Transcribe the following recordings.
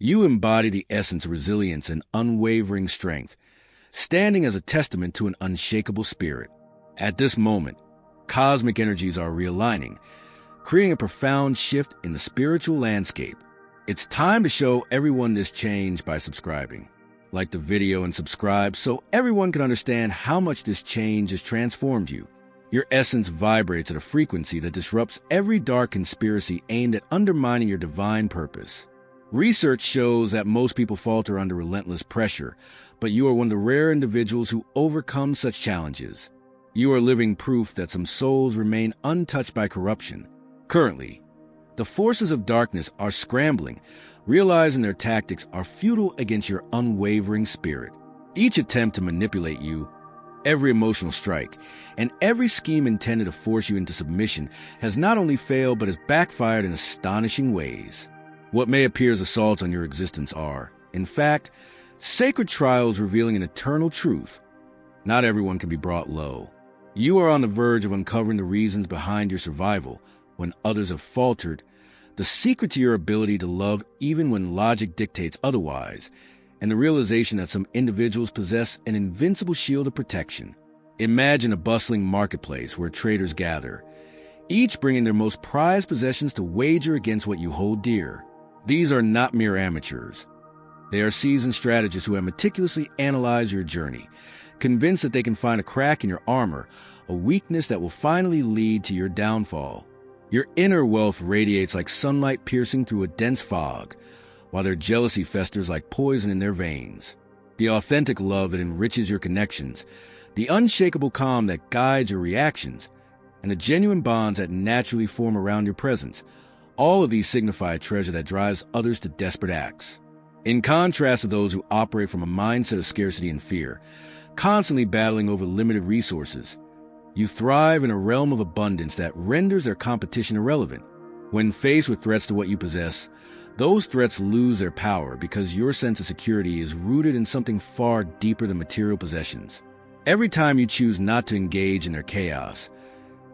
You embody the essence of resilience and unwavering strength, standing as a testament to an unshakable spirit. At this moment, cosmic energies are realigning, creating a profound shift in the spiritual landscape. It's time to show everyone this change by subscribing. Like the video and subscribe so everyone can understand how much this change has transformed you. Your essence vibrates at a frequency that disrupts every dark conspiracy aimed at undermining your divine purpose. Research shows that most people falter under relentless pressure, but you are one of the rare individuals who overcome such challenges. You are living proof that some souls remain untouched by corruption. Currently, the forces of darkness are scrambling, realizing their tactics are futile against your unwavering spirit. Each attempt to manipulate you, every emotional strike, and every scheme intended to force you into submission has not only failed but has backfired in astonishing ways. What may appear as assaults on your existence are, in fact, sacred trials revealing an eternal truth. Not everyone can be brought low. You are on the verge of uncovering the reasons behind your survival when others have faltered, the secret to your ability to love even when logic dictates otherwise, and the realization that some individuals possess an invincible shield of protection. Imagine a bustling marketplace where traders gather, each bringing their most prized possessions to wager against what you hold dear. These are not mere amateurs. They are seasoned strategists who have meticulously analyzed your journey, convinced that they can find a crack in your armor, a weakness that will finally lead to your downfall. Your inner wealth radiates like sunlight piercing through a dense fog, while their jealousy festers like poison in their veins. The authentic love that enriches your connections, the unshakable calm that guides your reactions, and the genuine bonds that naturally form around your presence, all of these signify a treasure that drives others to desperate acts. In contrast to those who operate from a mindset of scarcity and fear, constantly battling over limited resources, you thrive in a realm of abundance that renders their competition irrelevant. When faced with threats to what you possess, those threats lose their power because your sense of security is rooted in something far deeper than material possessions. Every time you choose not to engage in their chaos,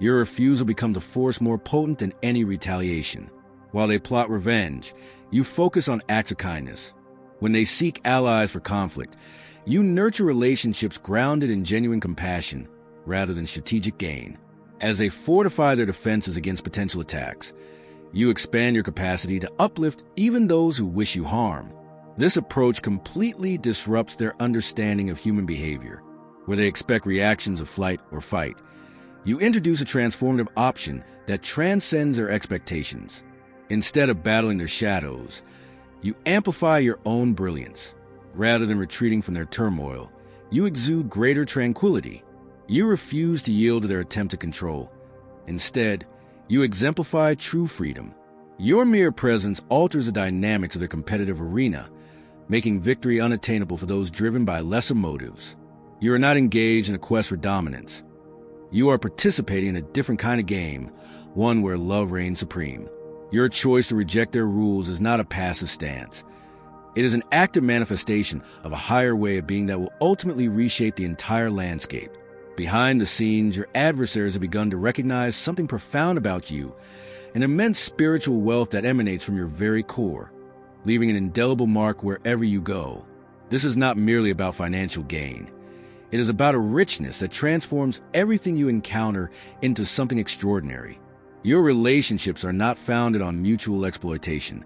your refusal becomes a force more potent than any retaliation. While they plot revenge, you focus on acts of kindness. When they seek allies for conflict, you nurture relationships grounded in genuine compassion rather than strategic gain. As they fortify their defenses against potential attacks, you expand your capacity to uplift even those who wish you harm. This approach completely disrupts their understanding of human behavior, where they expect reactions of flight or fight. You introduce a transformative option that transcends their expectations. Instead of battling their shadows, you amplify your own brilliance. Rather than retreating from their turmoil, you exude greater tranquility. You refuse to yield to their attempt to control. Instead, you exemplify true freedom. Your mere presence alters the dynamics of their competitive arena, making victory unattainable for those driven by lesser motives. You are not engaged in a quest for dominance. You are participating in a different kind of game, one where love reigns supreme. Your choice to reject their rules is not a passive stance. It is an active manifestation of a higher way of being that will ultimately reshape the entire landscape. Behind the scenes, your adversaries have begun to recognize something profound about you, an immense spiritual wealth that emanates from your very core, leaving an indelible mark wherever you go. This is not merely about financial gain. It is about a richness that transforms everything you encounter into something extraordinary. Your relationships are not founded on mutual exploitation,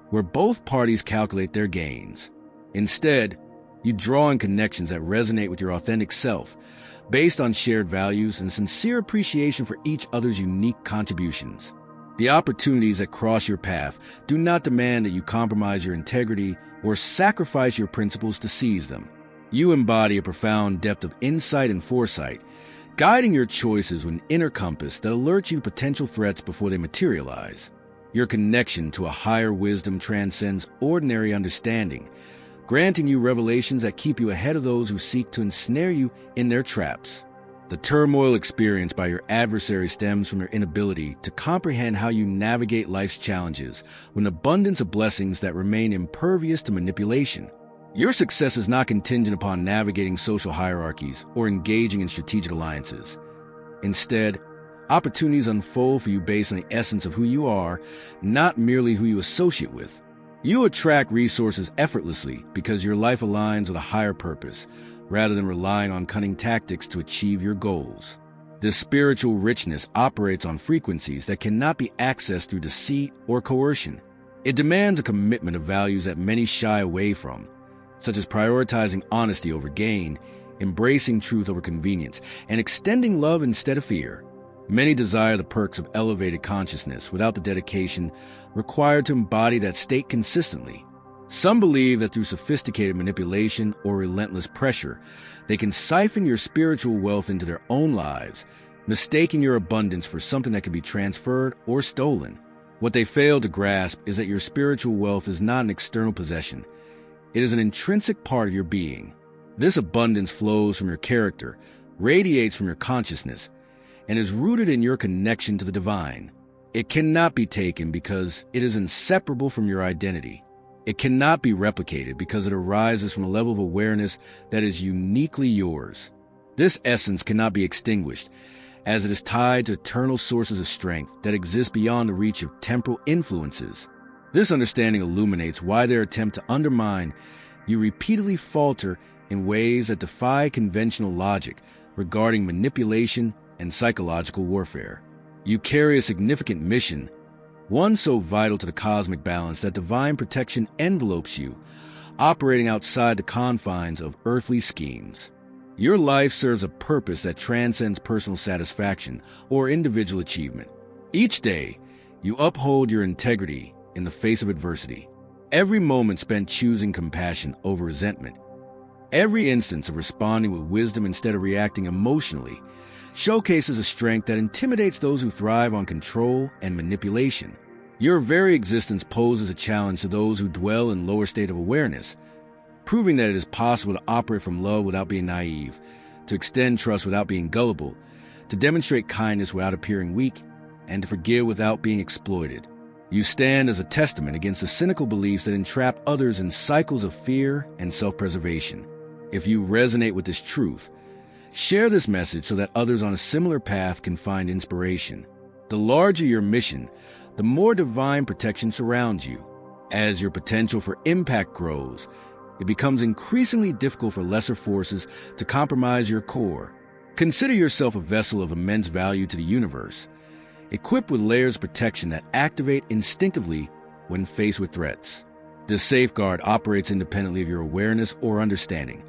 where both parties calculate their gains. Instead, you draw in connections that resonate with your authentic self, based on shared values and sincere appreciation for each other's unique contributions. The opportunities that cross your path do not demand that you compromise your integrity or sacrifice your principles to seize them. You embody a profound depth of insight and foresight, guiding your choices with an inner compass that alerts you to potential threats before they materialize. Your connection to a higher wisdom transcends ordinary understanding, granting you revelations that keep you ahead of those who seek to ensnare you in their traps. The turmoil experienced by your adversary stems from your inability to comprehend how you navigate life's challenges with an abundance of blessings that remain impervious to manipulation. Your success is not contingent upon navigating social hierarchies or engaging in strategic alliances. Instead, opportunities unfold for you based on the essence of who you are, not merely who you associate with. You attract resources effortlessly because your life aligns with a higher purpose, rather than relying on cunning tactics to achieve your goals. This spiritual richness operates on frequencies that cannot be accessed through deceit or coercion. It demands a commitment of values that many shy away from, such as prioritizing honesty over gain, embracing truth over convenience, and extending love instead of fear. Many desire the perks of elevated consciousness without the dedication required to embody that state consistently. Some believe that through sophisticated manipulation or relentless pressure, they can siphon your spiritual wealth into their own lives, mistaking your abundance for something that can be transferred or stolen. What they fail to grasp is that your spiritual wealth is not an external possession. It is an intrinsic part of your being. This abundance flows from your character, radiates from your consciousness, and is rooted in your connection to the divine. It cannot be taken because it is inseparable from your identity. It cannot be replicated because it arises from a level of awareness that is uniquely yours. This essence cannot be extinguished, as it is tied to eternal sources of strength that exist beyond the reach of temporal influences. This understanding illuminates why their attempt to undermine you repeatedly falter in ways that defy conventional logic regarding manipulation and psychological warfare. You carry a significant mission, one so vital to the cosmic balance that divine protection envelopes you, operating outside the confines of earthly schemes. Your life serves a purpose that transcends personal satisfaction or individual achievement. Each day, you uphold your integrity in the face of adversity. Every moment spent choosing compassion over resentment, every instance of responding with wisdom instead of reacting emotionally, showcases a strength that intimidates those who thrive on control and manipulation. Your very existence poses a challenge to those who dwell in lower state of awareness, proving that it is possible to operate from love without being naive, to extend trust without being gullible, to demonstrate kindness without appearing weak, and to forgive without being exploited. You stand as a testament against the cynical beliefs that entrap others in cycles of fear and self-preservation. If you resonate with this truth, share this message so that others on a similar path can find inspiration. The larger your mission, the more divine protection surrounds you. As your potential for impact grows, it becomes increasingly difficult for lesser forces to compromise your core. Consider yourself a vessel of immense value to the universe, equipped with layers of protection that activate instinctively when faced with threats. This safeguard operates independently of your awareness or understanding,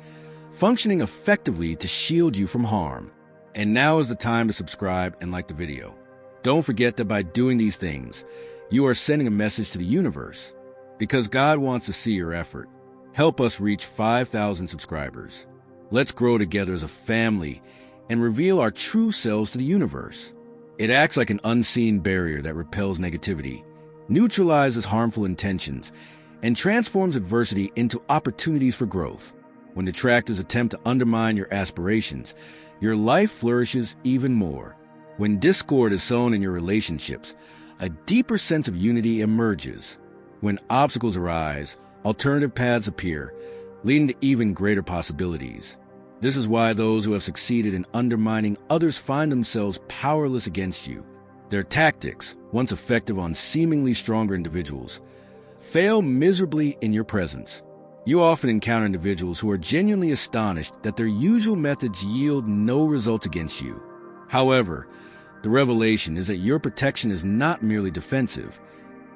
functioning effectively to shield you from harm. And now is the time to subscribe and like the video. Don't forget that by doing these things, you are sending a message to the universe, because God wants to see your effort. Help us reach 5,000 subscribers. Let's grow together as a family and reveal our true selves to the universe. It acts like an unseen barrier that repels negativity, neutralizes harmful intentions, and transforms adversity into opportunities for growth. When detractors attempt to undermine your aspirations, your life flourishes even more. When discord is sown in your relationships, a deeper sense of unity emerges. When obstacles arise, alternative paths appear, leading to even greater possibilities. This is why those who have succeeded in undermining others find themselves powerless against you. Their tactics, once effective on seemingly stronger individuals, fail miserably in your presence. You often encounter individuals who are genuinely astonished that their usual methods yield no result against you. However, the revelation is that your protection is not merely defensive.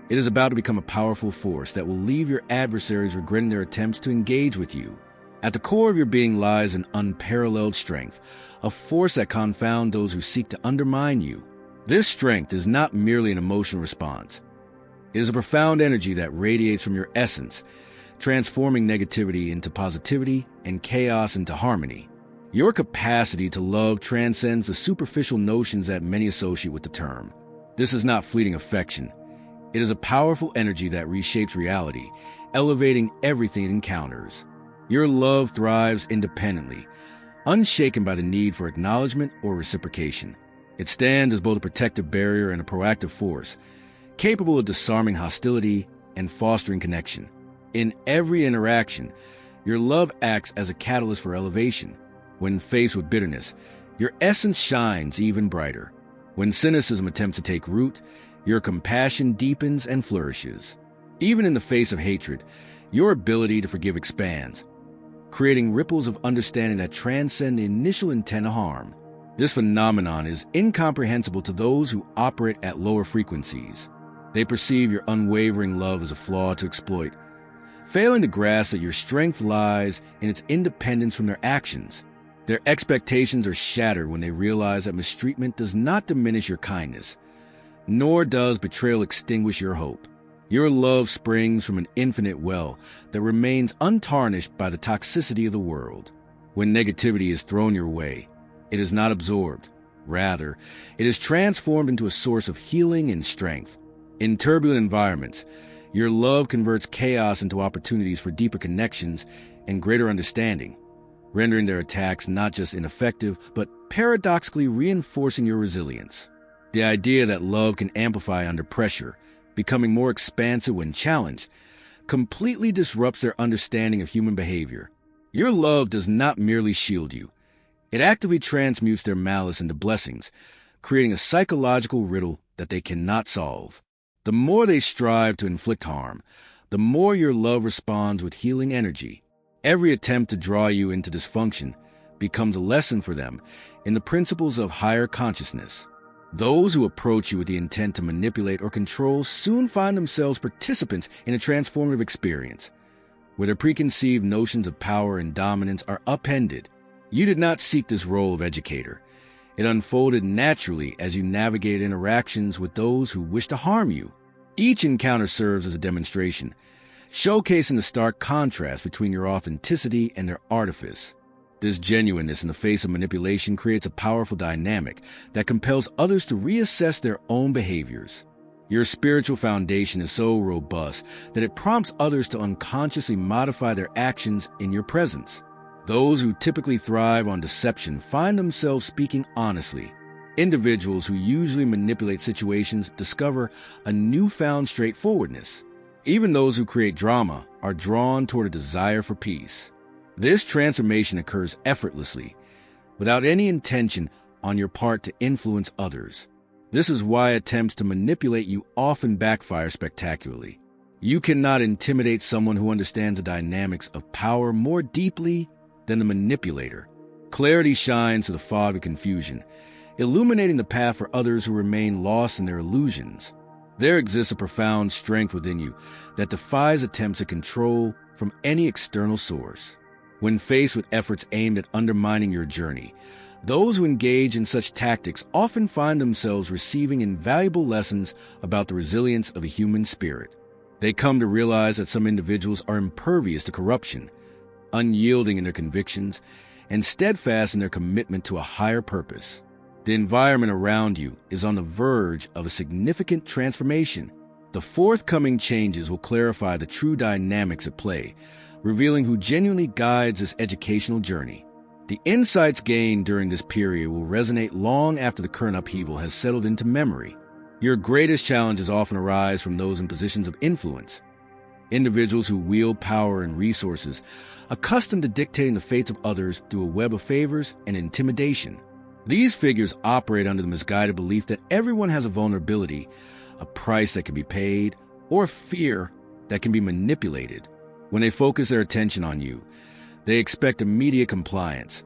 It is about to become a powerful force that will leave your adversaries regretting their attempts to engage with you. At the core of your being lies an unparalleled strength, a force that confounds those who seek to undermine you. This strength is not merely an emotional response. It is a profound energy that radiates from your essence, transforming negativity into positivity and chaos into harmony. Your capacity to love transcends the superficial notions that many associate with the term. This is not fleeting affection. It is a powerful energy that reshapes reality, elevating everything it encounters. Your love thrives independently, unshaken by the need for acknowledgement or reciprocation. It stands as both a protective barrier and a proactive force, capable of disarming hostility and fostering connection. In every interaction, your love acts as a catalyst for elevation. When faced with bitterness, your essence shines even brighter. When cynicism attempts to take root, your compassion deepens and flourishes. Even in the face of hatred, your ability to forgive expands, creating ripples of understanding that transcend the initial intent of harm. This phenomenon is incomprehensible to those who operate at lower frequencies. They perceive your unwavering love as a flaw to exploit, failing to grasp that your strength lies in its independence from their actions. Their expectations are shattered when they realize that mistreatment does not diminish your kindness, nor does betrayal extinguish your hope. Your love springs from an infinite well that remains untarnished by the toxicity of the world. When negativity is thrown your way, it is not absorbed. Rather, it is transformed into a source of healing and strength. In turbulent environments, your love converts chaos into opportunities for deeper connections and greater understanding, rendering their attacks not just ineffective, but paradoxically reinforcing your resilience. The idea that love can amplify under pressure, becoming more expansive when challenged, completely disrupts their understanding of human behavior. Your love does not merely shield you. It actively transmutes their malice into blessings, creating a psychological riddle that they cannot solve. The more they strive to inflict harm, the more your love responds with healing energy. Every attempt to draw you into dysfunction becomes a lesson for them in the principles of higher consciousness. Those who approach you with the intent to manipulate or control soon find themselves participants in a transformative experience, where their preconceived notions of power and dominance are upended. You did not seek this role of educator. It unfolded naturally as you navigated interactions with those who wish to harm you. Each encounter serves as a demonstration, showcasing the stark contrast between your authenticity and their artifice. This genuineness in the face of manipulation creates a powerful dynamic that compels others to reassess their own behaviors. Your spiritual foundation is so robust that it prompts others to unconsciously modify their actions in your presence. Those who typically thrive on deception find themselves speaking honestly. Individuals who usually manipulate situations discover a newfound straightforwardness. Even those who create drama are drawn toward a desire for peace. This transformation occurs effortlessly, without any intention on your part to influence others. This is why attempts to manipulate you often backfire spectacularly. You cannot intimidate someone who understands the dynamics of power more deeply than the manipulator. Clarity shines through the fog of confusion, illuminating the path for others who remain lost in their illusions. There exists a profound strength within you that defies attempts at control from any external source. When faced with efforts aimed at undermining your journey, those who engage in such tactics often find themselves receiving invaluable lessons about the resilience of the human spirit. They come to realize that some individuals are impervious to corruption, unyielding in their convictions, and steadfast in their commitment to a higher purpose. The environment around you is on the verge of a significant transformation. The forthcoming changes will clarify the true dynamics at play, revealing who genuinely guides this educational journey. The insights gained during this period will resonate long after the current upheaval has settled into memory. Your greatest challenges often arise from those in positions of influence, individuals who wield power and resources, accustomed to dictating the fates of others through a web of favors and intimidation. These figures operate under the misguided belief that everyone has a vulnerability, a price that can be paid, or a fear that can be manipulated. When they focus their attention on you, they expect immediate compliance,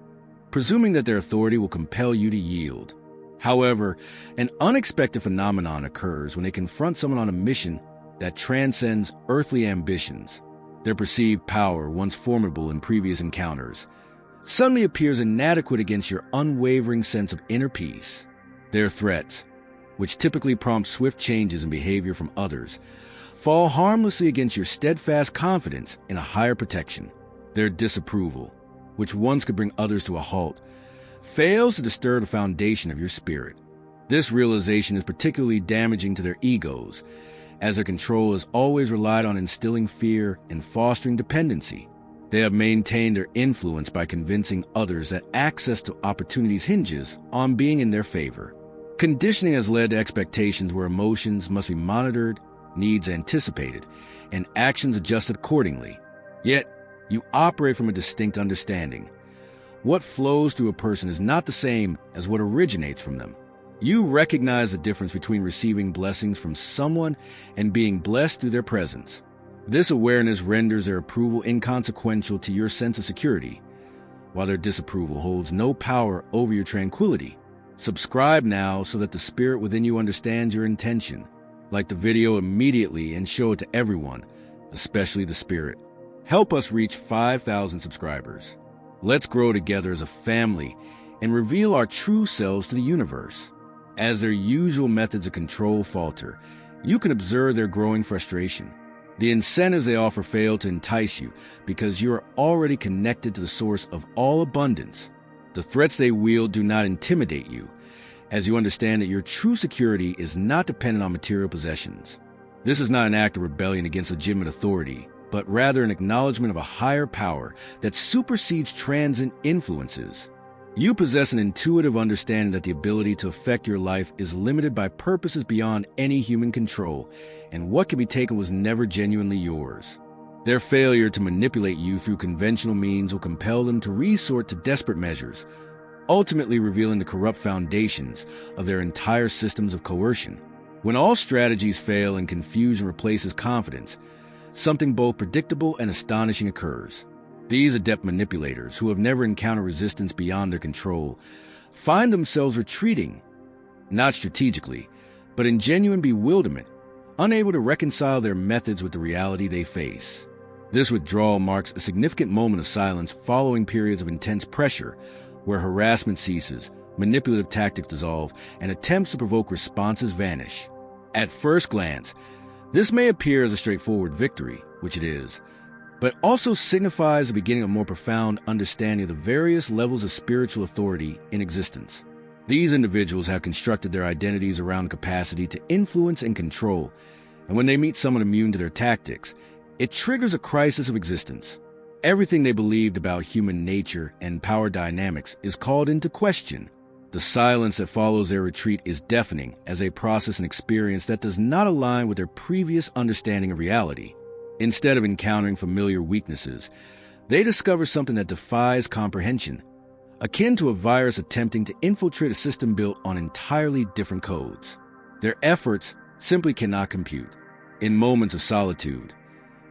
presuming that their authority will compel you to yield. However, an unexpected phenomenon occurs when they confront someone on a mission that transcends earthly ambitions. Their perceived power, once formidable in previous encounters, suddenly appears inadequate against your unwavering sense of inner peace. Their threats, which typically prompt swift changes in behavior from others, fall harmlessly against your steadfast confidence in a higher protection. Their disapproval, which once could bring others to a halt, fails to disturb the foundation of your spirit. This realization is particularly damaging to their egos, as their control has always relied on instilling fear and fostering dependency. They have maintained their influence by convincing others that access to opportunities hinges on being in their favor. Conditioning has led to expectations where emotions must be monitored, needs anticipated, and actions adjusted accordingly. Yet, you operate from a distinct understanding. What flows through a person is not the same as what originates from them. You recognize the difference between receiving blessings from someone and being blessed through their presence. This awareness renders their approval inconsequential to your sense of security, while their disapproval holds no power over your tranquility. Subscribe now so that the spirit within you understands your intention. Like the video immediately and show it to everyone, especially the spirit. Help us reach 5,000 subscribers. Let's grow together as a family and reveal our true selves to the universe. As their usual methods of control falter, you can observe their growing frustration. The incentives they offer fail to entice you because you are already connected to the source of all abundance. The threats they wield do not intimidate you, as you understand that your true security is not dependent on material possessions. This is not an act of rebellion against legitimate authority, but rather an acknowledgement of a higher power that supersedes transient influences. You possess an intuitive understanding that the ability to affect your life is limited by purposes beyond any human control, and what can be taken was never genuinely yours. Their failure to manipulate you through conventional means will compel them to resort to desperate measures, ultimately revealing the corrupt foundations of their entire systems of coercion. When all strategies fail and confusion replaces confidence, something both predictable and astonishing occurs. These adept manipulators, who have never encountered resistance beyond their control, find themselves retreating, not strategically, but in genuine bewilderment, unable to reconcile their methods with the reality they face. This withdrawal marks a significant moment of silence following periods of intense pressure, where harassment ceases, manipulative tactics dissolve, and attempts to provoke responses vanish. At first glance, this may appear as a straightforward victory, which it is, but also signifies the beginning of a more profound understanding of the various levels of spiritual authority in existence. These individuals have constructed their identities around the capacity to influence and control, and when they meet someone immune to their tactics, it triggers a crisis of existence. Everything they believed about human nature and power dynamics is called into question. The silence that follows their retreat is deafening as they process an experience that does not align with their previous understanding of reality. Instead of encountering familiar weaknesses, they discover something that defies comprehension, akin to a virus attempting to infiltrate a system built on entirely different codes. Their efforts simply cannot compute. In moments of solitude,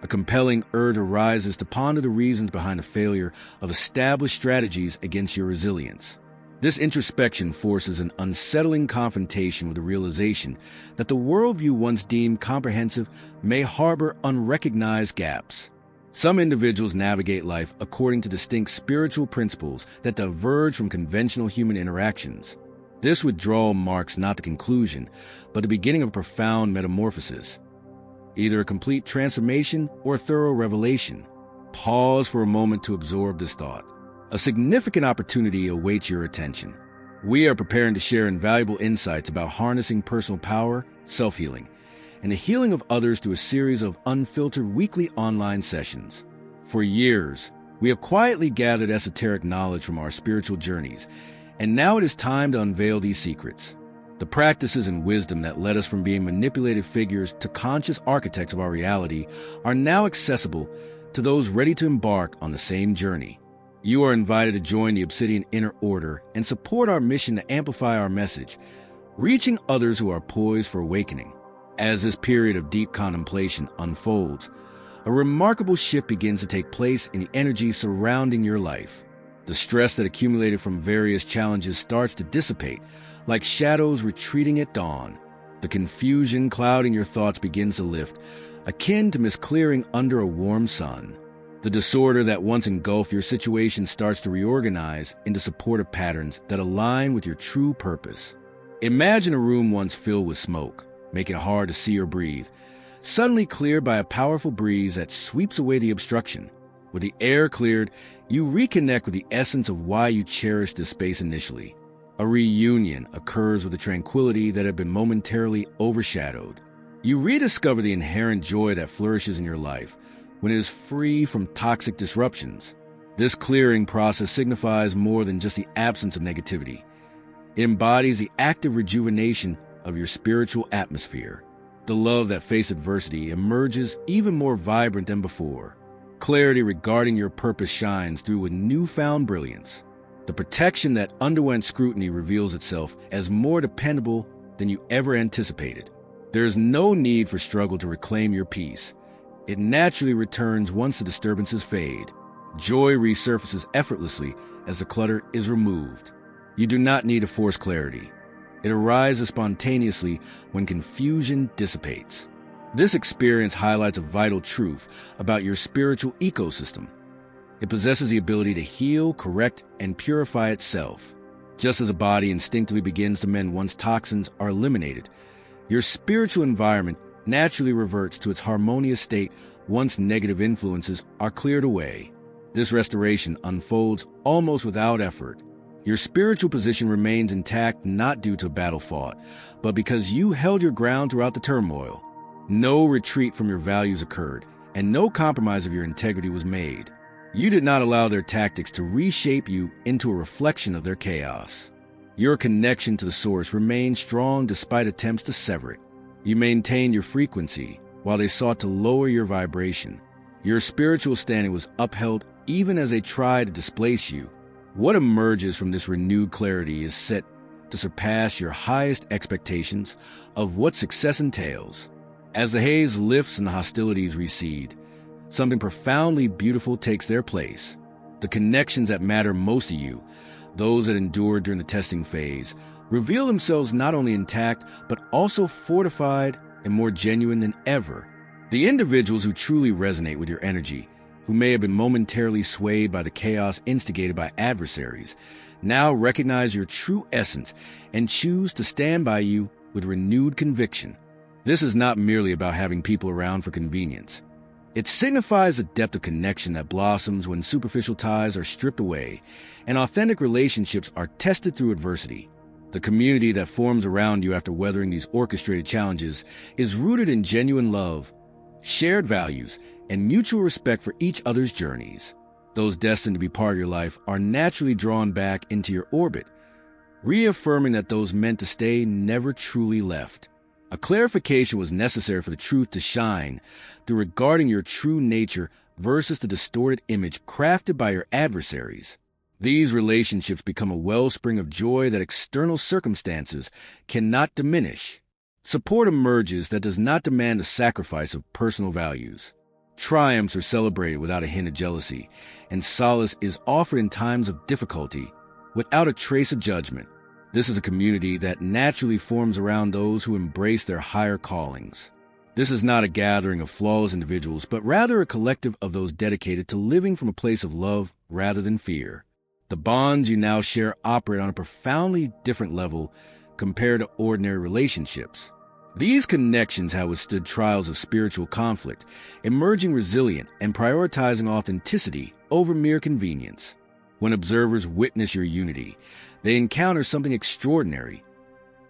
a compelling urge arises to ponder the reasons behind the failure of established strategies against your resilience. This introspection forces an unsettling confrontation with the realization that the worldview once deemed comprehensive may harbor unrecognized gaps. Some individuals navigate life according to distinct spiritual principles that diverge from conventional human interactions. This withdrawal marks not the conclusion, but the beginning of a profound metamorphosis, either a complete transformation or a thorough revelation. Pause for a moment to absorb this thought. A significant opportunity awaits your attention. We are preparing to share invaluable insights about harnessing personal power, self-healing, and the healing of others through a series of unfiltered weekly online sessions. For years, we have quietly gathered esoteric knowledge from our spiritual journeys, and now it is time to unveil these secrets. The practices and wisdom that led us from being manipulated figures to conscious architects of our reality are now accessible to those ready to embark on the same journey. You are invited to join the Obsidian Inner Order and support our mission to amplify our message, reaching others who are poised for awakening. As this period of deep contemplation unfolds, a remarkable shift begins to take place in the energy surrounding your life. The stress that accumulated from various challenges starts to dissipate, like shadows retreating at dawn. The confusion clouding your thoughts begins to lift, akin to mist clearing under a warm sun. The disorder that once engulfed your situation starts to reorganize into supportive patterns that align with your true purpose. Imagine a room once filled with smoke, making it hard to see or breathe, suddenly cleared by a powerful breeze that sweeps away the obstruction. With the air cleared, you reconnect with the essence of why you cherished this space initially. A reunion occurs with the tranquility that had been momentarily overshadowed. You rediscover the inherent joy that flourishes in your life when it is free from toxic disruptions. This clearing process signifies more than just the absence of negativity. It embodies the active rejuvenation of your spiritual atmosphere. The love that faced adversity emerges even more vibrant than before. Clarity regarding your purpose shines through with newfound brilliance. The protection that underwent scrutiny reveals itself as more dependable than you ever anticipated. There is no need for struggle to reclaim your peace. It naturally returns once the disturbances fade. Joy resurfaces effortlessly as the clutter is removed. You do not need to force clarity. It arises spontaneously when confusion dissipates. This experience highlights a vital truth about your spiritual ecosystem. It possesses the ability to heal, correct, and purify itself. Just as a body instinctively begins to mend once toxins are eliminated, your spiritual environment naturally reverts to its harmonious state once negative influences are cleared away. This restoration unfolds almost without effort. Your spiritual position remains intact not due to a battle fought, but because you held your ground throughout the turmoil. No retreat from your values occurred, and no compromise of your integrity was made. You did not allow their tactics to reshape you into a reflection of their chaos. Your connection to the source remained strong despite attempts to sever it. You maintained your frequency while they sought to lower your vibration. Your spiritual standing was upheld even as they tried to displace you. What emerges from this renewed clarity is set to surpass your highest expectations of what success entails. As the haze lifts and the hostilities recede, something profoundly beautiful takes their place. The connections that matter most to you, those that endured during the testing phase, reveal themselves not only intact, but also fortified and more genuine than ever. The individuals who truly resonate with your energy, who may have been momentarily swayed by the chaos instigated by adversaries, now recognize your true essence and choose to stand by you with renewed conviction. This is not merely about having people around for convenience. It signifies a depth of connection that blossoms when superficial ties are stripped away and authentic relationships are tested through adversity. The community that forms around you after weathering these orchestrated challenges is rooted in genuine love, shared values, and mutual respect for each other's journeys. Those destined to be part of your life are naturally drawn back into your orbit, reaffirming that those meant to stay never truly left. A clarification was necessary for the truth to shine through regarding your true nature versus the distorted image crafted by your adversaries. These relationships become a wellspring of joy that external circumstances cannot diminish. Support emerges that does not demand the sacrifice of personal values. Triumphs are celebrated without a hint of jealousy, and solace is offered in times of difficulty without a trace of judgment. This is a community that naturally forms around those who embrace their higher callings. This is not a gathering of flawless individuals, but rather a collective of those dedicated to living from a place of love rather than fear. The bonds you now share operate on a profoundly different level compared to ordinary relationships. These connections have withstood trials of spiritual conflict, emerging resilient and prioritizing authenticity over mere convenience. When observers witness your unity, they encounter something extraordinary.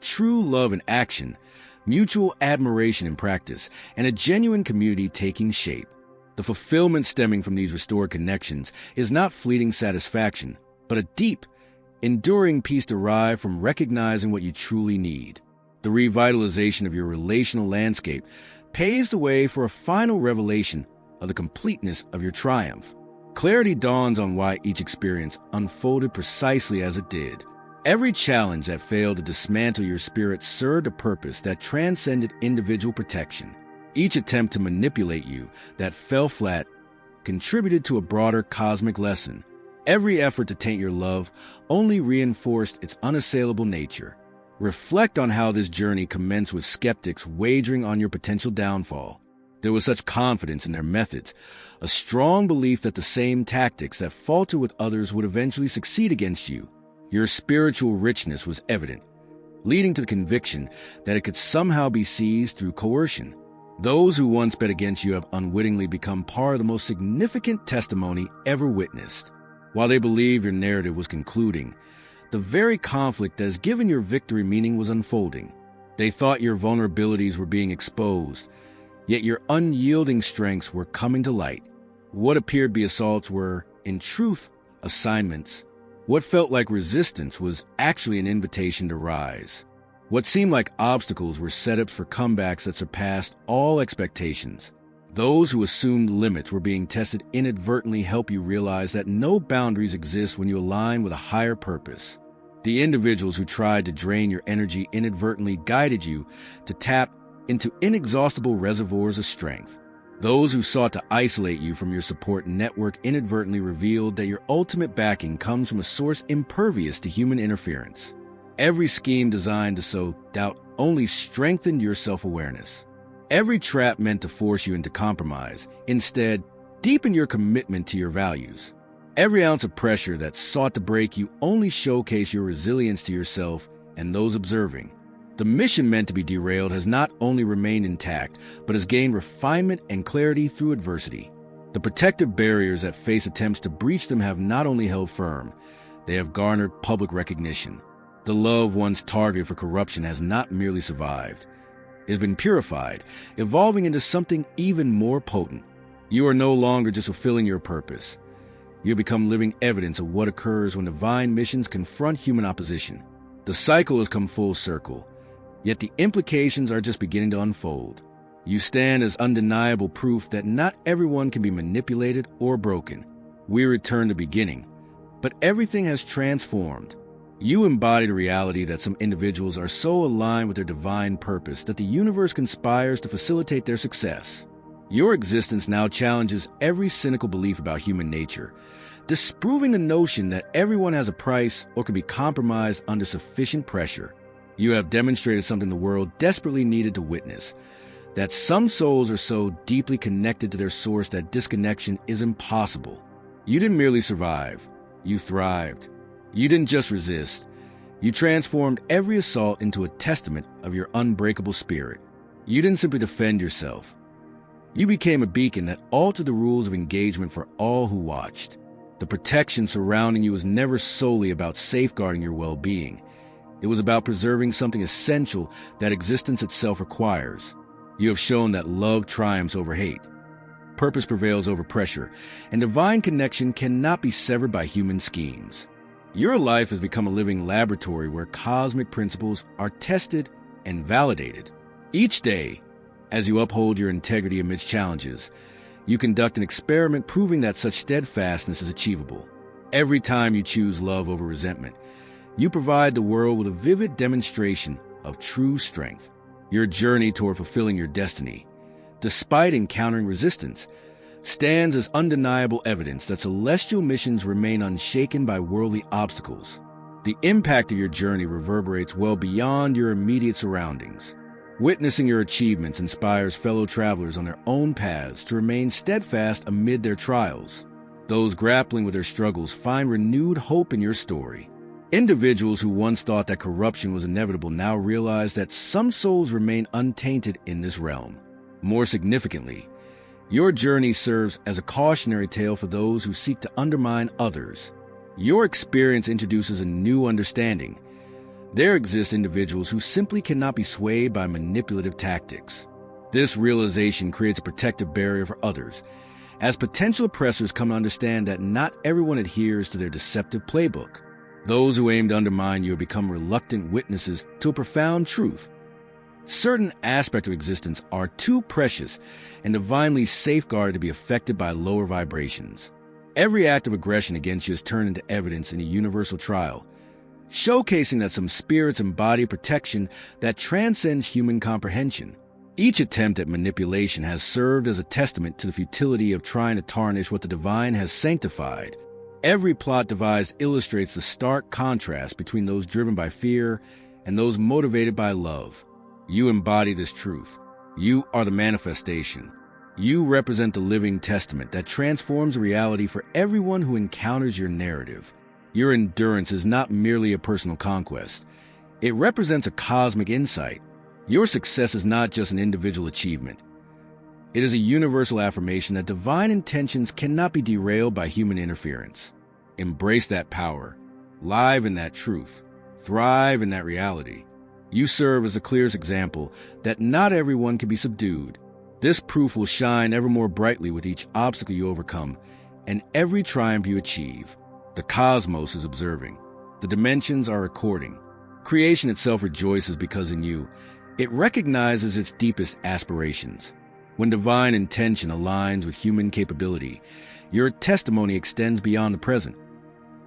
True love in action, mutual admiration in practice, and a genuine community taking shape. The fulfillment stemming from these restored connections is not fleeting satisfaction, but a deep, enduring peace derived from recognizing what you truly need. The revitalization of your relational landscape paves the way for a final revelation of the completeness of your triumph. Clarity dawns on why each experience unfolded precisely as it did. Every challenge that failed to dismantle your spirit served a purpose that transcended individual protection. Each attempt to manipulate you that fell flat contributed to a broader cosmic lesson. Every effort to taint your love only reinforced its unassailable nature. Reflect on how this journey commenced with skeptics wagering on your potential downfall. There was such confidence in their methods, a strong belief that the same tactics that falter with others would eventually succeed against you. Your spiritual richness was evident, leading to the conviction that it could somehow be seized through coercion. Those who once bet against you have unwittingly become part of the most significant testimony ever witnessed. While they believe your narrative was concluding, the very conflict that has given your victory meaning was unfolding. They thought your vulnerabilities were being exposed, yet your unyielding strengths were coming to light. What appeared to be assaults were, in truth, assignments. What felt like resistance was actually an invitation to rise. What seemed like obstacles were setups for comebacks that surpassed all expectations. Those who assumed limits were being tested inadvertently help you realize that no boundaries exist when you align with a higher purpose. The individuals who tried to drain your energy inadvertently guided you to tap into inexhaustible reservoirs of strength. Those who sought to isolate you from your support network inadvertently revealed that your ultimate backing comes from a source impervious to human interference. Every scheme designed to sow doubt only strengthened your self-awareness. Every trap meant to force you into compromise instead deepened your commitment to your values. Every ounce of pressure that sought to break you only showcased your resilience to yourself and those observing. The mission meant to be derailed has not only remained intact, but has gained refinement and clarity through adversity. The protective barriers that face attempts to breach them have not only held firm, they have garnered public recognition. The love once targeted for corruption has not merely survived. It has been purified, evolving into something even more potent. You are no longer just fulfilling your purpose. You have become living evidence of what occurs when divine missions confront human opposition. The cycle has come full circle, yet the implications are just beginning to unfold. You stand as undeniable proof that not everyone can be manipulated or broken. We return to the beginning, but everything has transformed. You embody the reality that some individuals are so aligned with their divine purpose that the universe conspires to facilitate their success. Your existence now challenges every cynical belief about human nature, disproving the notion that everyone has a price or can be compromised under sufficient pressure. You have demonstrated something the world desperately needed to witness, that some souls are so deeply connected to their source that disconnection is impossible. You didn't merely survive, you thrived. You didn't just resist, you transformed every assault into a testament of your unbreakable spirit. You didn't simply defend yourself. You became a beacon that altered the rules of engagement for all who watched. The protection surrounding you was never solely about safeguarding your well-being. It was about preserving something essential that existence itself requires. You have shown that love triumphs over hate, purpose prevails over pressure, and divine connection cannot be severed by human schemes. Your life has become a living laboratory where cosmic principles are tested and validated. Each day, as you uphold your integrity amidst challenges, you conduct an experiment proving that such steadfastness is achievable. Every time you choose love over resentment, you provide the world with a vivid demonstration of true strength. Your journey toward fulfilling your destiny, despite encountering resistance, stands as undeniable evidence that celestial missions remain unshaken by worldly obstacles. The impact of your journey reverberates well beyond your immediate surroundings. Witnessing your achievements inspires fellow travelers on their own paths to remain steadfast amid their trials. Those grappling with their struggles find renewed hope in your story. Individuals who once thought that corruption was inevitable now realize that some souls remain untainted in this realm. More significantly, your journey serves as a cautionary tale for those who seek to undermine others. Your experience introduces a new understanding. There exist individuals who simply cannot be swayed by manipulative tactics. This realization creates a protective barrier for others, as potential oppressors come to understand that not everyone adheres to their deceptive playbook. Those who aim to undermine you have become reluctant witnesses to a profound truth. Certain aspects of existence are too precious and divinely safeguarded to be affected by lower vibrations. Every act of aggression against you is turned into evidence in a universal trial, showcasing that some spirits embody protection that transcends human comprehension. Each attempt at manipulation has served as a testament to the futility of trying to tarnish what the divine has sanctified. Every plot devised illustrates the stark contrast between those driven by fear and those motivated by love. You embody this truth. You are the manifestation. You represent the living testament that transforms reality for everyone who encounters your narrative. Your endurance is not merely a personal conquest. It represents a cosmic insight. Your success is not just an individual achievement. It is a universal affirmation that divine intentions cannot be derailed by human interference. Embrace that power. Live in that truth. Thrive in that reality. You serve as the clearest example that not everyone can be subdued. This proof will shine ever more brightly with each obstacle you overcome and every triumph you achieve. The cosmos is observing. The dimensions are recording. Creation itself rejoices because in you, it recognizes its deepest aspirations. When divine intention aligns with human capability, your testimony extends beyond the present.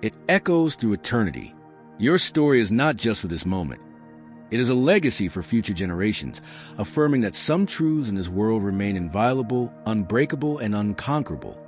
It echoes through eternity. Your story is not just for this moment. It is a legacy for future generations, affirming that some truths in this world remain inviolable, unbreakable, and unconquerable.